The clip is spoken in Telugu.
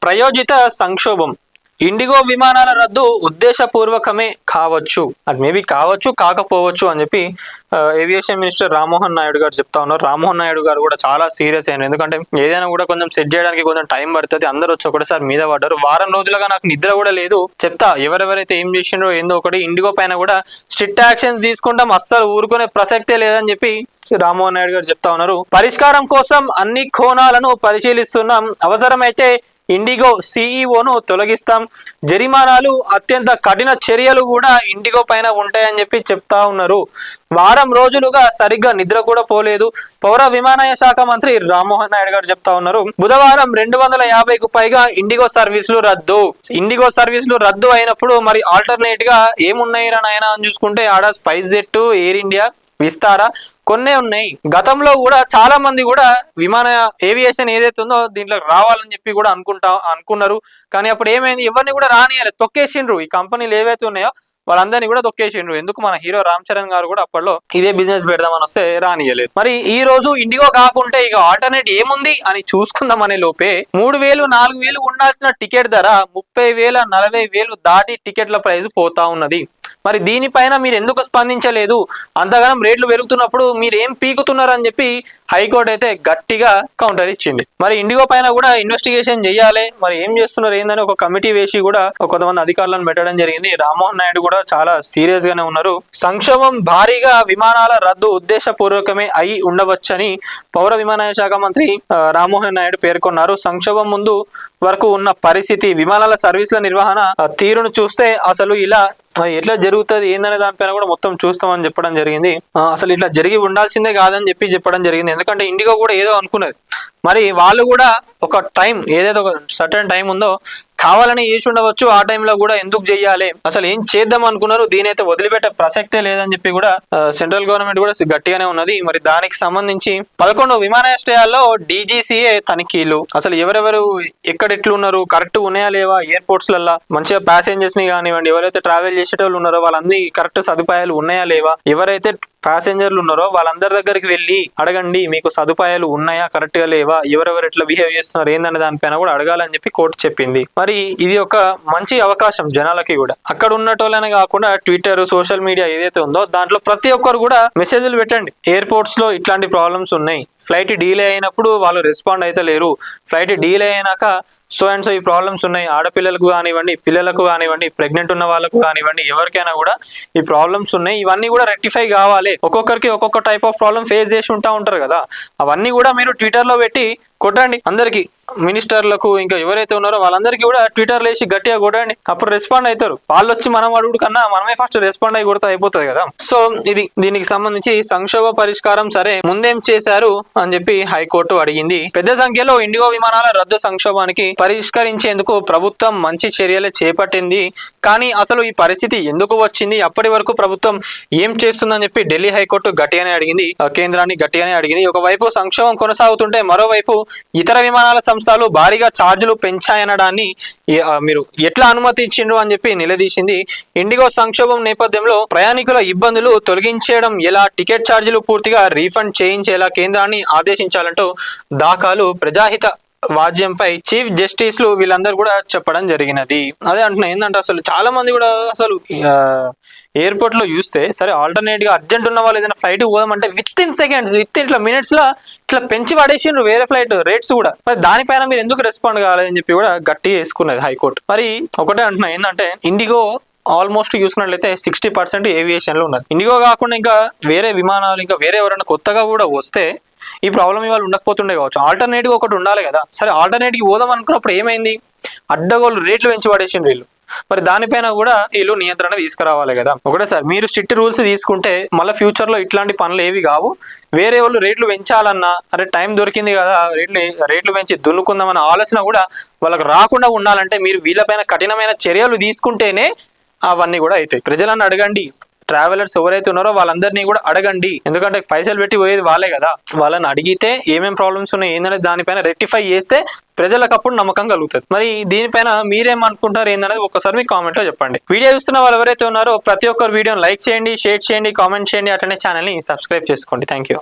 ప్రయోజిత సంక్షోభం. ఇండిగో విమానాల రద్దు ఉద్దేశపూర్వకమే కావచ్చు, అది మేబీ కావచ్చు కాకపోవచ్చు అని చెప్పి ఏవియేషన్ మినిస్టర్ రామ్మోహన్ నాయుడు గారు చెప్తా ఉన్నారు. రామ్మోహన్ నాయుడు గారు కూడా చాలా సీరియస్ అయినారు. ఎందుకంటే ఏదైనా కూడా కొంచెం సెట్ చేయడానికి కొంచెం టైం పడుతుంది. అందరూ వచ్చి ఒకటిసారి మీద పడ్డారు. వారం రోజులుగా నాకు నిద్ర కూడా లేదు. చెప్తా ఎవరెవరైతే ఏం చేసిండ్రో ఏందో ఒకటి. ఇండిగో పైన కూడా స్ట్రిక్ట్ యాక్షన్స్ తీసుకుంటాం, అస్సలు ఊరుకునే ప్రసక్తే లేదని చెప్పి రామ్మోహన్ నాయుడు గారు చెప్తా ఉన్నారు. పరిష్కారం కోసం అన్ని కోణాలను పరిశీలిస్తున్నాం, అవసరమైతే ఇండిగో సీఈఓను తొలగిస్తాం, జరిమానాలు అత్యంత కఠిన చర్యలు కూడా ఇండిగో పైన ఉంటాయని చెప్పి చెప్తా ఉన్నారు. వారం రోజులుగా సరిగ్గా నిద్ర కూడా పోలేదు పౌర విమానయాన శాఖ మంత్రి రామ్మోహన్ నాయుడు గారు చెప్తా ఉన్నారు. బుధవారం 250కు పైగా ఇండిగో సర్వీసులు రద్దు. ఇండిగో సర్వీసులు రద్దు అయినప్పుడు మరి ఆల్టర్నేట్ గా ఏమున్నాయి నాయనా అని చూసుకుంటే ఆడ spice jet, air India, Vistara కొన్నే ఉన్నాయి. గతంలో కూడా చాలా మంది కూడా విమాన ఏవియేషన్ ఏదైతే ఉందో దీంట్లో రావాలని చెప్పి కూడా అనుకున్నారు. కానీ అప్పుడు ఏమైంది, ఎవరిని కూడా రానియలేదు, తొక్కేసిండ్రు. ఈ కంపెనీలు ఏవైతే ఉన్నాయో వాళ్ళందరినీ కూడా తొక్కేసిండ్రు. ఎందుకు మన హీరో రామ్ చరణ్ గారు కూడా అప్పట్లో ఇదే బిజినెస్ పెడదామని వస్తే రానియలేదు. మరి ఈ రోజు ఇండిగో కాకుంటే ఇక ఆల్టర్నేట్ ఏముంది అని చూసుకుందాం అనే లోపే 3,000 4,000 ఉండాల్సిన టికెట్ ధర 30,000 40,000 దాటి టికెట్ల ప్రైస్ పోతా ఉన్నది. మరి దీనిపైన మీరు ఎందుకు స్పందించలేదు? అంతగానం రేట్లు పెరుగుతున్నప్పుడు మీరు ఏం పీకుతున్నారని చెప్పి హైకోర్టు అయితే గట్టిగా కౌంటర్ ఇచ్చింది. మరి ఇండిగో పైన కూడా ఇన్వెస్టిగేషన్ చేయాలి, మరి ఏం చేస్తున్నారు ఏందని ఒక కమిటీ వేసి కూడా కొంతమంది అధికారులను పెట్టడం జరిగింది. రామ్మోహన్ నాయుడు కూడా చాలా సీరియస్ గానే ఉన్నారు. సంక్షోభం భారీగా విమానాల రద్దు ఉద్దేశపూర్వకమే అయి ఉండవచ్చని పౌర విమానయాన శాఖ మంత్రి రామ్మోహన్ నాయుడు పేర్కొన్నారు. సంక్షోభం ముందు వరకు ఉన్న పరిస్థితి, విమానాల సర్వీసుల నిర్వహణ తీరును చూస్తే అసలు ఇలా ఎట్లా జరుగుతుంది ఏందనే దానిపైన కూడా మొత్తం చూస్తామని చెప్పడం జరిగింది. అసలు ఇట్లా జరిగి ఉండాల్సిందే కాదని చెప్పడం జరిగింది. ఎందుకంటే ఇండిగో కూడా ఏదో అనుకున్నది, మరి వాళ్ళు కూడా ఒక టైం ఏదైతే ఒక సర్టన్ టైం ఉందో కావాలని చేసి ఉండవచ్చు. ఆ టైంలో కూడా ఎందుకు చెయ్యాలి, అసలు ఏం చేద్దాం అనుకున్నారు, దీని అయితే వదిలిపెట్టే ప్రసక్తే లేదని చెప్పి కూడా సెంట్రల్ గవర్నమెంట్ కూడా గట్టిగానే ఉన్నది. మరి దానికి సంబంధించి 11 విమానాశ్రయాల్లో DGCA తనిఖీలు. అసలు ఎవరెవరు ఎక్కడెట్లున్నారు, కరెక్ట్ ఉన్నాయా లేవా, ఎయిర్పోర్ట్స్ లల్లా మంచిగా ప్యాసింజర్స్ ని కానివ్వండి, ఎవరైతే ట్రావెల్ చేసేటోళ్ళు ఉన్నారో వాళ్ళన్ని కరెక్ట్ సదుపాయాలు ఉన్నాయా లేవా, ఎవరైతే ప్యాసింజర్లు ఉన్నారో వాళ్ళందరి దగ్గరికి వెళ్ళి అడగండి, మీకు సదుపాయాలు ఉన్నాయా, కరెక్ట్ గా లేవా, ఎవరెవరు ఎట్లా బిహేవ్ చేస్తున్నారు ఏందనే దానిపైన కూడా అడగాలని చెప్పి కోర్టు చెప్పింది. మరి ఇది ఒక మంచి అవకాశం జనాలకి కూడా. అక్కడ ఉన్నటోళ్ళనే కాకుండా ట్విట్టర్, సోషల్ మీడియా ఏదైతే ఉందో దాంట్లో ప్రతి ఒక్కరు కూడా మెసేజ్లు పెట్టండి. ఎయిర్పోర్ట్స్ లో ఇట్లాంటి ప్రాబ్లమ్స్ ఉన్నాయి, ఫ్లైట్ డీలే అయినప్పుడు వాళ్ళు రెస్పాండ్ అయితే లేరు, ఫ్లైట్ డీలే అయినాక సో అండ్ సో ఈ ప్రాబ్లమ్స్ ఉన్నాయి, ఆడపిల్లలకు కానివ్వండి, పిల్లలకు కానివ్వండి, ప్రెగ్నెంట్ ఉన్న వాళ్ళకు కానివ్వండి, ఎవరికైనా కూడా ఈ ప్రాబ్లమ్స్ ఉన్నాయి, ఇవన్నీ కూడా రెక్టిఫై కావాలి. ఒక్కొక్కరికి ఒక్కొక్క టైప్ ఆఫ్ ప్రాబ్లమ్ ఫేస్ చేసి ఉంటారు కదా, అవన్నీ కూడా మీరు ట్విట్టర్ లో పెట్టి కొట్టండి. అందరికి మినిస్టర్లకు ఇంకా ఎవరైతే ఉన్నారో వాళ్ళందరికీ కూడా ట్విట్టర్లో వేసి గట్టిగా కొట్టండి, అప్పుడు రెస్పాండ్ అవుతారు. వాళ్ళు వచ్చి మనం అడుగుడు కన్నా మనమే ఫస్ట్ రెస్పాండ్ అయ్యి కొడితే అయిపోతుంది కదా. సో ఇది దీనికి సంబంధించి సంక్షోభ పరిష్కారం సరే ముందేం చేశారు అని చెప్పి హైకోర్టు అడిగింది. పెద్ద సంఖ్యలో ఇండిగో విమానాల రద్దు సంక్షోభానికి పరిష్కరించేందుకు ప్రభుత్వం మంచి చర్యలే చేపట్టింది, కానీ అసలు ఈ పరిస్థితి ఎందుకు వచ్చింది, అప్పటి వరకు ప్రభుత్వం ఏం చేస్తుందని చెప్పి ఢిల్లీ హైకోర్టు గట్టిగానే అడిగింది, కేంద్రాన్ని గట్టిగానే అడిగింది. ఒకవైపు సంక్షోభం కొనసాగుతుంటే మరోవైపు ఇతర విమానాల సంస్థలు భారీగా ఛార్జీలు పెంచాయనడాన్ని మీరు ఎట్లా అనుమతించిండ్రు అని చెప్పి నిలదీసింది. ఇండిగో సంక్షోభం నేపథ్యంలో ప్రయాణికుల ఇబ్బందులు తొలగించడం ఎలా, టికెట్ ఛార్జీలు పూర్తిగా రీఫండ్ చేయించేలా కేంద్రాన్ని ఆదేశించాలంటూ దాఖలు ప్రజాహిత వాద్యంపై చీఫ్ జస్టిస్లు వీళ్ళందరూ కూడా చెప్పడం జరిగినది. అదే అంటున్నా ఏంటంటే అసలు చాలా మంది కూడా అసలు ఎయిర్పోర్ట్ లో చూస్తే సరే ఆల్టర్నేట్ గా అర్జెంట్ ఉన్న వాళ్ళు ఏదైనా ఫ్లైట్ పోదామంటే విత్ ఇన్ సెకండ్స్ ఇట్లా మినిట్స్ లో ఇట్లా పెంచి పడేసిండ్రు వేరే ఫ్లైట్ రేట్స్ కూడా. మరి దానిపైన మీరు ఎందుకు రెస్పాండ్ కావాలని చెప్పి కూడా గట్టి వేసుకున్నది హైకోర్టు. మరి ఒకటే అంటున్నా ఏంటంటే ఇండిగో ఆల్మోస్ట్ చూసుకున్నట్లయితే 60% ఏవియేషన్ లో ఉన్నది. ఇండిగో కాకుండా ఇంకా వేరే విమానాలు ఇంకా వేరే ఎవరైనా కొత్తగా కూడా వస్తే ఈ ప్రాబ్లం ఇవాళ ఉండకపోతుండే కావచ్చు. ఆల్టర్నేటివ్ ఒకటి ఉండాలి కదా. సరే ఆల్టర్నేటివ్ పోదాం అనుకున్నప్పుడు ఏమైంది, అడ్డగోలు రేట్లు పెంచి పడేసిండ్రు వీళ్ళు. మరి దానిపైన కూడా వీళ్ళు నియంత్రణ తీసుకురావాలి కదా. ఒకటే సార్ మీరు స్ట్రిక్ట్ రూల్స్ తీసుకుంటే మళ్ళీ ఫ్యూచర్ లో ఇట్లాంటి పనులు ఏవి కావు. వేరే వాళ్ళు రేట్లు పెంచాలన్నా అరే టైం దొరికింది కదా రేట్లు పెంచి దున్నుకుందామన్న ఆలోచన కూడా వాళ్ళకి రాకుండా ఉండాలంటే మీరు వీళ్ళపైన కఠినమైన చర్యలు తీసుకుంటేనే అవన్నీ కూడా అవుతాయి. ప్రజలను అడగండి, ట్రావెలర్స్ ఎవరైతే ఉన్నారో వాళ్ళందరినీ కూడా అడగండి, ఎందుకంటే పైసలు పెట్టి పోయేది వాళ్ళే కదా. వాళ్ళని అడిగితే ఏమేం ప్రాబ్లమ్స్ ఉన్నాయి ఏందనేది దానిపైన రెక్టిఫై చేస్తే ప్రజలకు అప్పుడు నమ్మకం కలుగుతుంది. మరి దీనిపైన మీరేమనుకుంటారు ఏందనేది ఒకసారి మీ కామెంట్ లో చెప్పండి. వీడియో చూస్తున్న వాళ్ళు ఎవరైతే ఉన్నారో ప్రతి ఒక్కరు వీడియోని లైక్ చేయండి, షేర్ చేయండి, కామెంట్ చేయండి, అట్లనే ఛానల్ని సబ్స్క్రైబ్ చేసుకోండి. Thank you.